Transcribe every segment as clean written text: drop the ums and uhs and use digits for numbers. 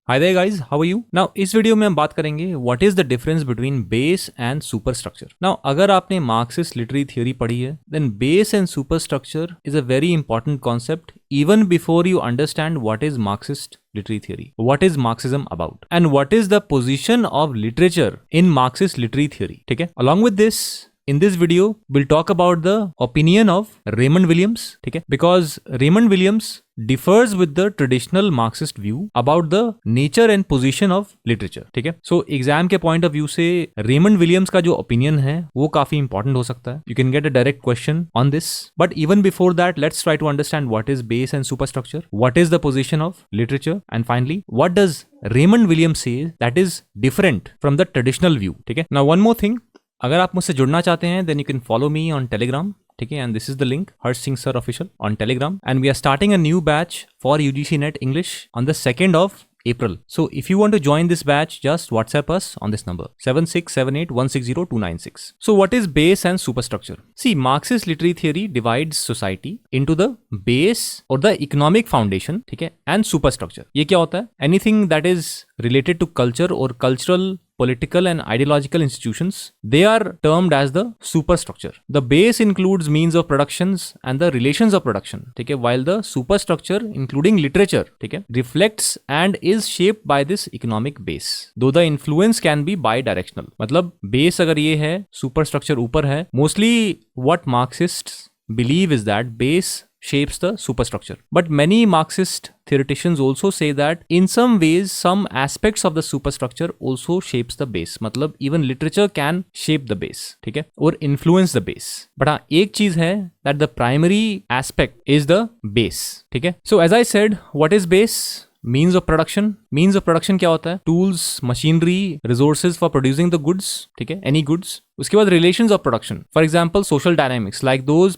Hi there guys, how are you? Now इस video में हम बात करेंगे what is the difference between base and superstructure. Now अगर आपने मार्क्सिस्ट लिटरेरी थ्योरी पढ़ी है then base and superstructure is a very important concept even before you understand what is Marxist literary theory, what is Marxism about, and what is the position of literature in Marxist literary theory. ठीक है, along with this in this video we'll talk about the opinion of Raymond Williams. ठीक है, because Raymond Williams differs with the traditional Marxist view about the nature and position of literature. ठीक है, so exam के point of view से Raymond Williams का जो opinion है वो काफी important हो सकता है. You can get a direct question on this. But even before that, let's try to understand what is base and superstructure, what is the position of literature, and finally, what does Raymond Williams say that is different from the traditional view. ठीक है, now one more thing. अगर आप मुझसे जुड़ना चाहते हैं then you can follow me on Telegram. ठीक है, and this is the link Harsh Singh sir official on Telegram, and we are starting a new batch for UGC NET English on the 2nd of April. So if you want to join this batch, just WhatsApp us on this number 7678160296. So what is base and superstructure? See, Marxist literary theory divides society into the base or the economic foundation, ठीक है, and superstructure. ये क्या होता है? Anything that is related to culture or cultural, political and ideological institutions, they are termed as the superstructure. The base includes means of productions and the relations of production, ठीक है, while the superstructure including literature, ठीक है, reflects and is shaped by this economic base, though the influence can be bi-directional. मतलब base अगर ये है, superstructure ऊपर है. Mostly what Marxists believe is that base shapes the superstructure. But many Marxist theoreticians also say that in some ways, some aspects of the superstructure also shapes the base. मतलब even literature can shape the base, ठीक है, और influence the base. But हाँ, एक चीज है that the primary aspect is the base, ठीक है. So as I said, what is base? Means of production. Means of production क्या होता है? Tools, machinery, resources for producing the goods, ठीक है, any goods. उसके बाद relations of production. For example, social dynamics like those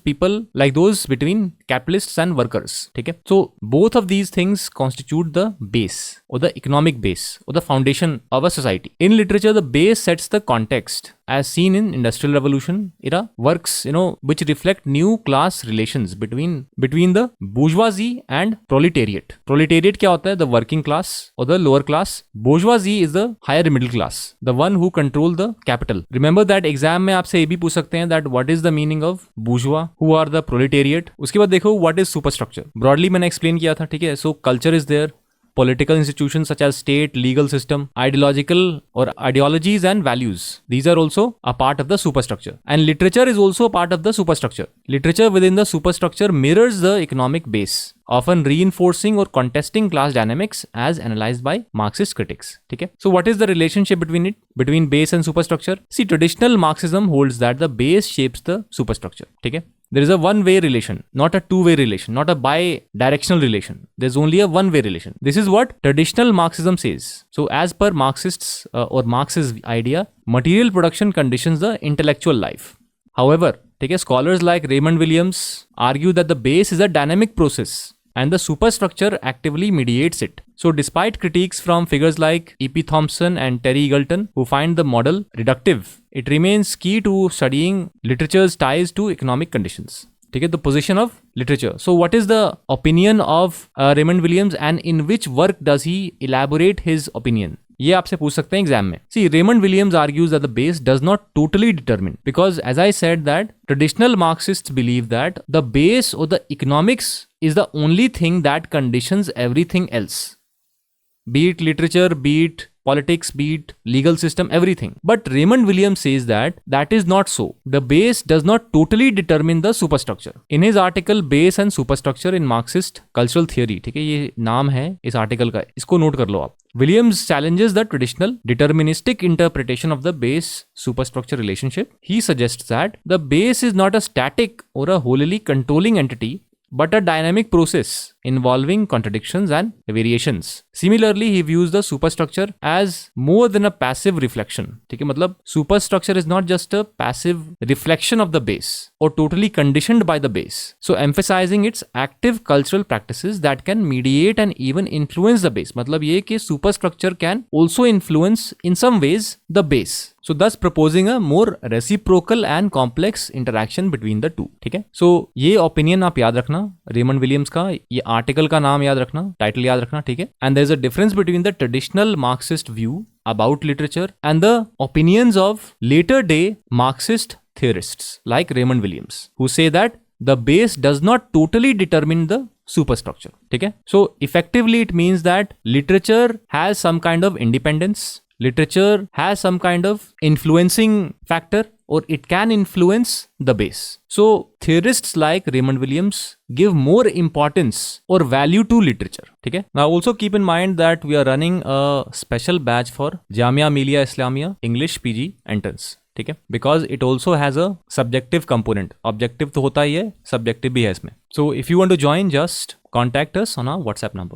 between capitalists and workers, ठीक है. So both of these things constitute the base or the economic base or the foundation of a society. In literature, the base sets the context as seen in Industrial Revolution era works, which reflect new class relations between the bourgeoisie and proletariat. Proletariat क्या होता है? The working class or the lower class. Bourgeoisie is the higher middle class, the one who control the capital. Remember that exam में आपसे ये भी पूछ सकते हैं that what is the meaning of bourgeois, who are the proletariat. उसके बाद देखो व्हाट इज सुपरस्ट्रक्चर. ब्रॉडली मैंने एक्सप्लेन किया था, ठीक है. So culture is there, political institutions such as state, legal system, ideologies and values. These are also a part of the superstructure. And literature is also a part of the superstructure. Literature within the superstructure mirrors the economic base, often reinforcing or contesting class dynamics as analyzed by Marxist critics. Okay? So what is the relationship between base and superstructure? See, traditional Marxism holds that the base shapes the superstructure. Okay? There is a one-way relation, not a two-way relation, not a bi-directional relation. There's only a one-way relation. This is what traditional Marxism says. So as per Marxists or Marx's idea, material production conditions the intellectual life. However, scholars like Raymond Williams argue that the base is a dynamic process and the superstructure actively mediates it. So despite critiques from figures like E.P. Thompson and Terry Eagleton, who find the model reductive, it remains key to studying literature's ties to economic conditions. Okay, the position of literature. So what is the opinion of Raymond Williams and in which work does he elaborate his opinion? ये आपसे पूछ सकते हैं exam में. See, Raymond Williams argues that the base does not totally determine, because as I said that traditional Marxists believe that the base or the economics is the only thing that conditions everything else. Be it literature, be it politics, be it legal system, everything. But Raymond Williams says that is not so. The base does not totally determine the superstructure. In his article Base and Superstructure in Marxist Cultural Theory, ठीक है, ये नाम है इस article का, इसको note कर लो आप. Williams challenges the traditional deterministic interpretation of the base-superstructure relationship. He suggests that the base is not a static or a wholly controlling entity, but a dynamic process involving contradictions and variations. Similarly, he views the superstructure as more than a passive reflection. ठीक है, मतलब superstructure is not just a passive reflection of the base or totally conditioned by the base. So emphasizing its active cultural practices that can mediate and even influence the base. मतलब ये कि superstructure can also influence in some ways the base. So thus proposing a more reciprocal and complex interaction between the two. ठीक है, so ये opinion आप याद रखना Raymond Williams का. ये आर्टिकल का नाम याद रखना, टाइटल याद रखना, ठीक है. And there is a difference between the traditional Marxist view about literature and the opinions of later day Marxist theorists like Raymond Williams, who say that the base does not totally determine the superstructure. ठीक है. So effectively it means that literature has some kind of independence, literature has some kind of influencing factor, or it can influence the base. So theorists like Raymond Williams give more importance or value to literature. ठीक है. Now also keep in mind that we are running a special batch for Jamia Millia Islamia English PG entrance. ठीक है. Because it also has a subjective component. Objective तो होता ही है, subjective भी है इसमें. So if you want to join, just contact us on our WhatsApp number.